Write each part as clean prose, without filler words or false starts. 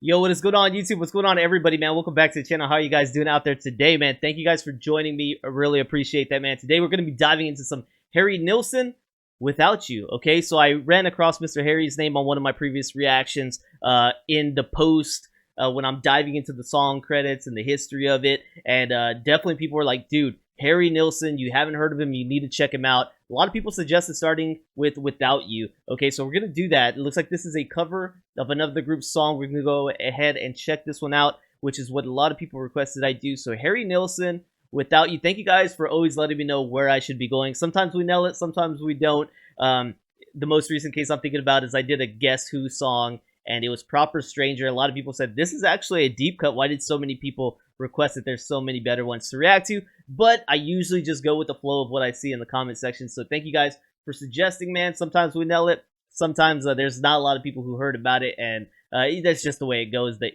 Yo, what is going on YouTube? What's going on everybody, man? Welcome back to the channel. How are you guys doing out there today, man? Thank you guys for joining me. I really appreciate that, man. Today we're going to be diving into some Harry Nilsson, Without You. Okay, so I ran across Mr. Harry's name on one of my previous reactions in the post when I'm diving into the song credits and the history of it, and definitely people were like, dude, Harry Nilsson, you haven't heard of him, you need to check him out. A lot of people suggested starting with Without You. Okay, so we're going to do that. It looks like this is a cover of another group's song. We're going to go ahead and check this one out, which is what a lot of people requested I do. So Harry Nilsson, Without You. Thank you guys for always letting me know where I should be going. Sometimes we nail it, sometimes we don't. The most recent case I'm thinking about is I did a Guess Who song, and it was Proper Stranger. A lot of people said, this is actually a deep cut. Why did so many people request it? There's so many better ones to react to, but I usually just go with the flow of what I see in the comment section. So thank you guys for suggesting, man. Sometimes we nail it. Sometimes there's not a lot of people who heard about it, and that's just the way it goes. The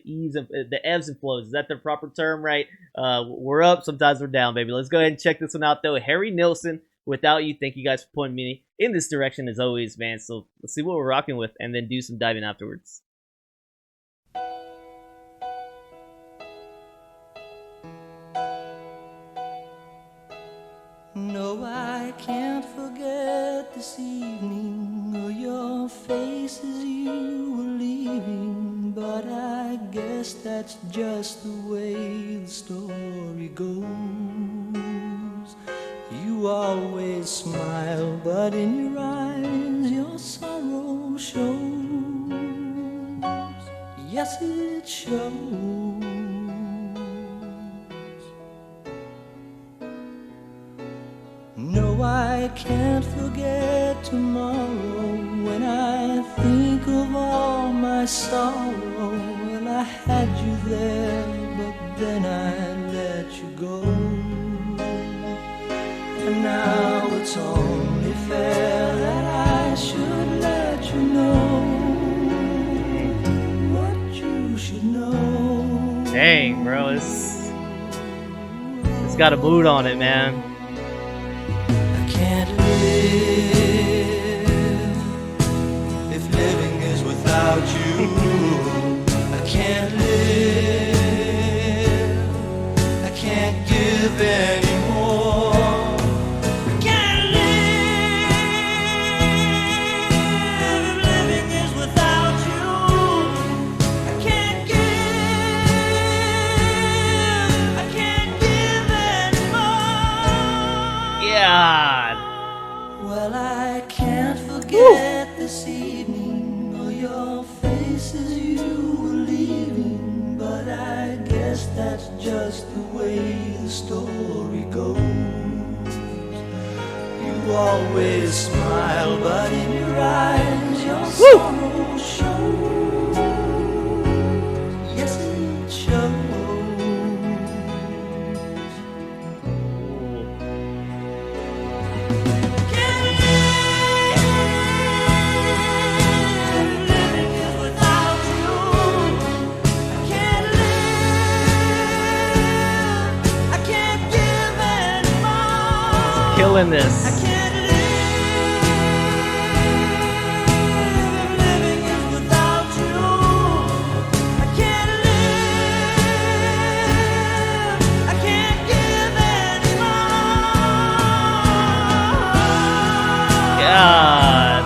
ebbs and flows. Is that the proper term, right? We're up, sometimes we're down, baby. Let's go ahead and check this one out, though. Harry Nilsson, Without You. Thank you guys for pointing me in this direction, as always, man. So let's see what we're rocking with, and then do some diving afterwards. No, I can't forget this evening or your face as you were leaving, but I guess that's just the way the story goes. You always smile, but in your eyes your sorrow shows. Yes, it shows. No, I can't forget tomorrow when I think of all my sorrow. Well, I had you there, but then I let you go. And now it's only fair that I should let you know what you should know. Dang, bro, it's got a mood on it, man. Can't live if living is without you. I can't live, I can't give anymore. I can't live if living is without you. I can't give anymore. Yeah. Well, I can't forget this evening or your face as you were leaving, but I guess that's just the way the story goes. You always smile, but in your eyes your sorrow shows. Yes, it shows. Killing this. I can't live if living is without you. I can't live, I can't give anymore. God.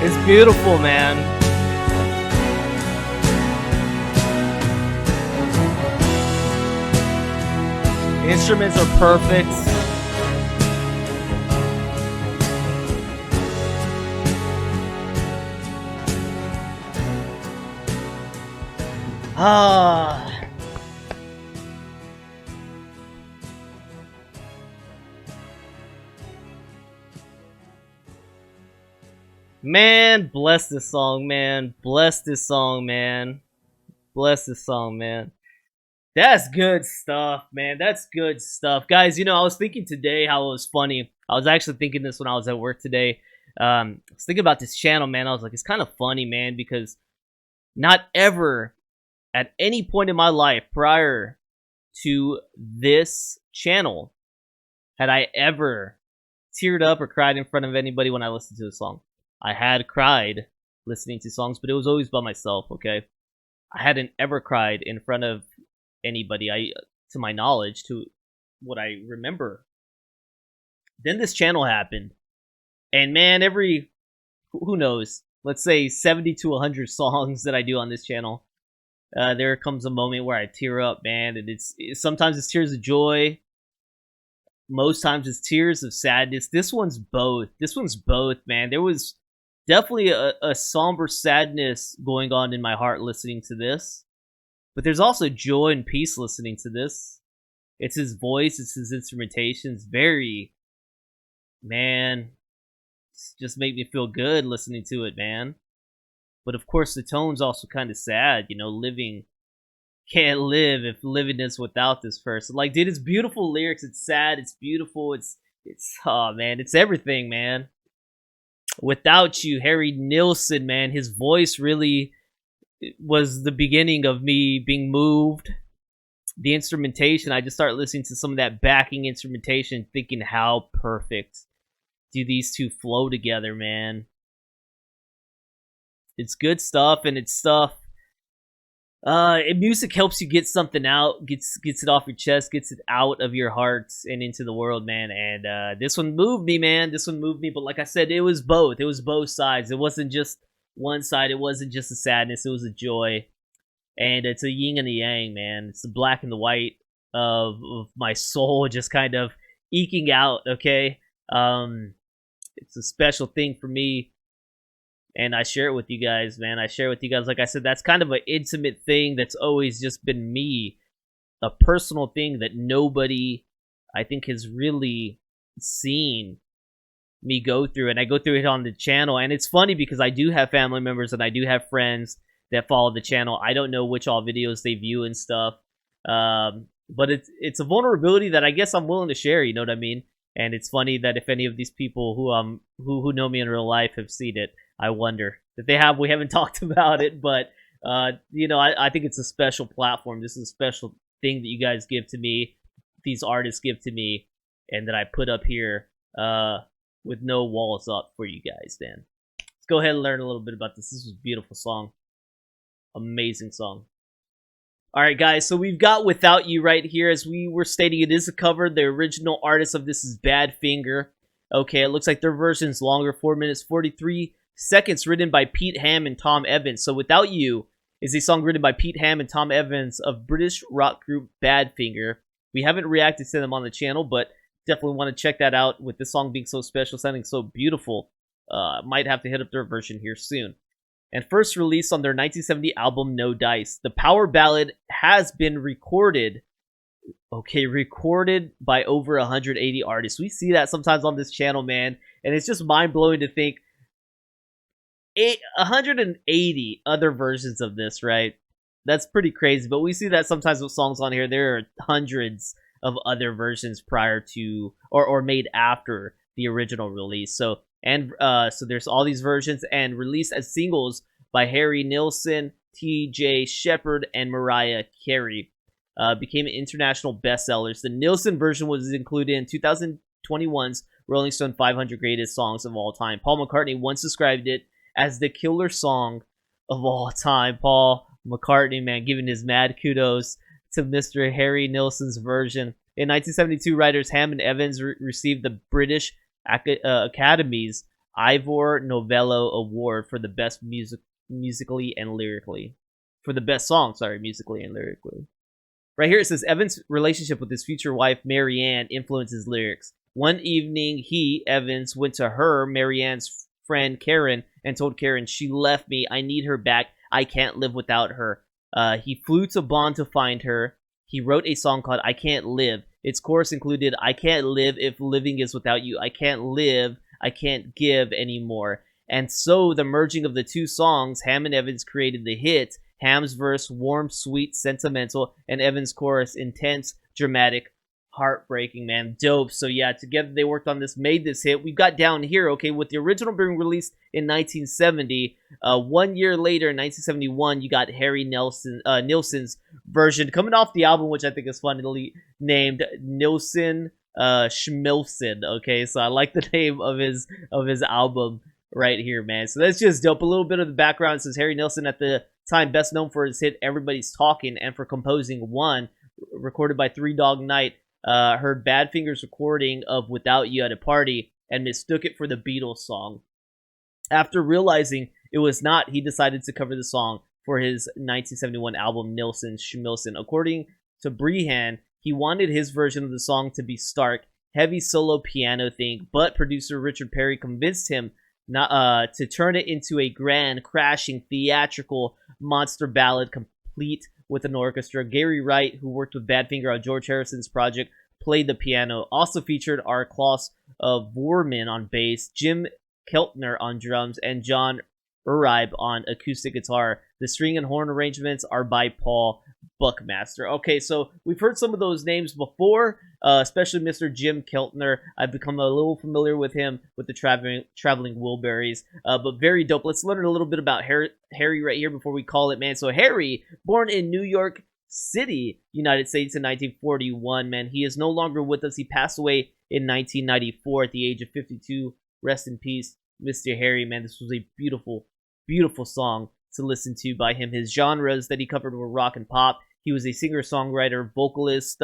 It's beautiful, man. Instruments are perfect. Man, bless this song, man. Bless this song, man. Bless this song, man. That's good stuff, man. That's good stuff. Guys, you know, I was thinking today how it was funny. I was actually thinking this when I was at work today. I was thinking about this channel, man. I was like, it's kind of funny, man, because not ever at any point in my life prior to this channel had I ever teared up or cried in front of anybody when I listened to a song. I had cried listening to songs, but it was always by myself, okay? I hadn't ever cried in front of anybody, to my knowledge, to what I remember. Then this channel happened. And man, who knows, let's say 70 to 100 songs that I do on this channel, there comes a moment where I tear up, man. And sometimes it's tears of joy. Most times it's tears of sadness. This one's both. Man. There was definitely a somber sadness going on in my heart listening to this. But there's also joy and peace listening to this. It's his voice. It's his instrumentation. It's very, man, just make me feel good listening to it, man. But of course, the tone's also kind of sad. You know, living can't live if living is without this person. Like, dude, it's beautiful lyrics. It's sad. It's beautiful. It's oh man, it's everything, man. Without you, Harry Nilsson, man, his voice really was the beginning of me being moved. The instrumentation, I just started listening to some of that backing instrumentation, thinking how perfect do these two flow together, man. It's good stuff, and it's stuff. Music helps you get something out, gets it off your chest, gets it out of your heart and into the world, man. And this one moved me, man. This one moved me, but like I said, it was both. It was both sides. It wasn't just one side. It wasn't just a sadness. It was a joy. And it's a yin and a yang, man. It's the black and the white of my soul just kind of eking out, okay? It's a special thing for me. And I share it with you guys, man. I share it with you guys. Like I said, that's kind of an intimate thing that's always just been me. A personal thing that nobody, I think, has really seen me go through. And I go through it on the channel. And it's funny because I do have family members and I do have friends that follow the channel. I don't know which all videos they view and stuff. But it's a vulnerability that I guess I'm willing to share, you know what I mean? And it's funny that if any of these people who know me in real life have seen it, I wonder. If they have, we haven't talked about it, but you know, I think it's a special platform. This is a special thing that you guys give to me, these artists give to me, and that I put up here with no walls up for you guys, man. Let's go ahead and learn a little bit about this. This is a beautiful song. Amazing song. Alright guys, so we've got Without You right here. As we were stating, it is a cover. The original artist of this is Badfinger. Okay, it looks like their version's longer, 4 minutes 43 seconds, written by Pete Ham and Tom Evans. So Without You is a song written by Pete Ham and Tom Evans of British rock group Badfinger. We haven't reacted to them on the channel, but definitely want to check that out with this song being so special, sounding so beautiful. Might have to hit up their version here soon. And first released on their 1970 album No Dice. The power ballad has been recorded. Okay, recorded by over 180 artists. We see that sometimes on this channel, man. And it's just mind-blowing to think 180 other versions of this, right? That's pretty crazy. But we see that sometimes with songs on here. There are hundreds of other versions prior to or made after the original release. So there's all these versions, and released as singles by Harry Nilsson, T.J. Shepherd, and Mariah Carey. Became international bestsellers. The Nilsson version was included in 2021's Rolling Stone 500 Greatest Songs of All Time. Paul McCartney once described it as the killer song of all time. Paul McCartney, man, giving his mad kudos to Mr. Harry Nilsson's version. In 1972, writers Ham and Evans received the British Academy's Ivor Novello Award for the best musically and lyrically. For the best song, musically and lyrically. Right here it says, Evans' relationship with his future wife, Marianne, influenced his lyrics. One evening, Evans, went to Marianne's friend, Karen, and told Karen, she left me, I need her back, I can't live without her. He flew to Bonn to find her. He wrote a song called I Can't Live. Its chorus included, I can't live if living is without you. I can't live, I can't give anymore. And so the merging of the two songs, Ham and Evans created the hit. Ham's verse, warm, sweet, sentimental, and Evans' chorus, intense, dramatic, heartbreaking, man. Dope. So yeah, together they worked on this, made this hit. We've got down here, okay, with the original being released in 1970. 1 year later, in 1971, you got Harry Nilsson's version coming off the album, which I think is funnily named Nilsson SPCritical. Okay, so I like the name of his album right here, man. So that's just dope. A little bit of the background. It says Harry Nilsson, at the time best known for his hit Everybody's Talking and for composing One, recorded by Three Dog Night, heard Badfinger's recording of Without You at a party and mistook it for the Beatles song. After realizing it was not, he decided to cover the song for his 1971 album Nilsson Schmilsson. According to Brehan, he wanted his version of the song to be stark, heavy solo piano thing, but producer Richard Perry convinced him not to turn it into a grand, crashing, theatrical monster ballad complete with an orchestra. Gary Wright, who worked with Badfinger on George Harrison's project, played the piano. Also featured are Klaus Vorman on bass, Jim Keltner on drums, and John Uribe on acoustic guitar. The string and horn arrangements are by Paul Buckmaster. Okay, so we've heard some of those names before, especially Mr. Jim Keltner. I've become a little familiar with him with the Traveling Wilburys, but very dope. Let's learn a little bit about Harry right here before we call it, man. So Harry, born in New York City, United States in 1941, man. He is no longer with us. He passed away in 1994 at the age of 52. Rest in peace, Mr. Harry, man. This was a beautiful, beautiful song to listen to by him. His genres that he covered were rock and pop. He was a singer-songwriter, vocalist.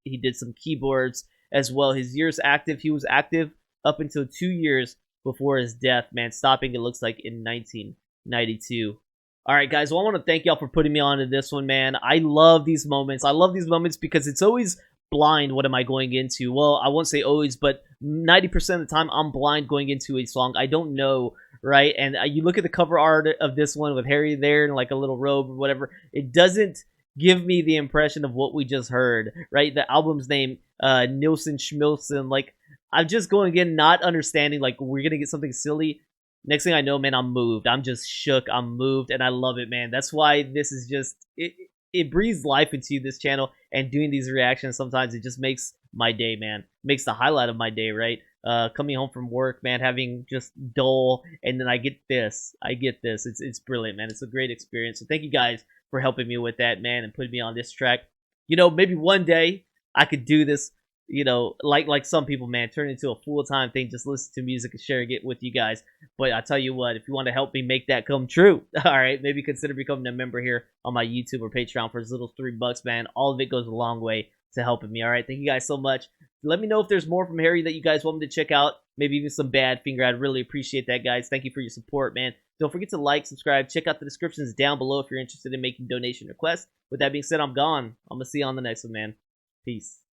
He did some keyboards as well. His years active, he was active up until 2 years before his death, man. Stopping, it looks like, in 1992. All right, guys, well, I want to thank y'all for putting me on to this one, man. I love these moments. I love these moments because it's always blind. What am I going into? Well, I won't say always, but 90% of the time I'm blind going into a song. I don't know, right? And you look at the cover art of this one with Harry there in like a little robe or whatever. It doesn't give me the impression of what we just heard, right? The album's name, Nilsson Schmilsson. Like, I'm just going in not understanding, like, we're going to get something silly. Next thing I know, man, I'm moved. I'm just shook. I'm moved, and I love it, man. That's why this is just... It breathes life into this channel, and doing these reactions sometimes, it just makes my day, man. Makes the highlight of my day, right? Coming home from work, man, having just dull, and then I get this. It's brilliant, man. It's a great experience. So thank you guys for helping me with that, man, and putting me on this track. You know, maybe one day I could do this, you know, like some people, man, turn it into a full-time thing, just listen to music and sharing it with you guys. But I tell you what, if you want to help me make that come true, all right, maybe consider becoming a member here on my YouTube or Patreon for as little as $3, man. All of it goes a long way to helping me, all right? Thank you guys so much. Let me know if there's more from Harry that you guys want me to check out, maybe even some Badfinger. I'd really appreciate that, guys. Thank you for your support, man. Don't forget to like, subscribe, check out the descriptions down below if you're interested in making donation requests. With that being said, I'm gone. I'm going to see you on the next one, man. Peace.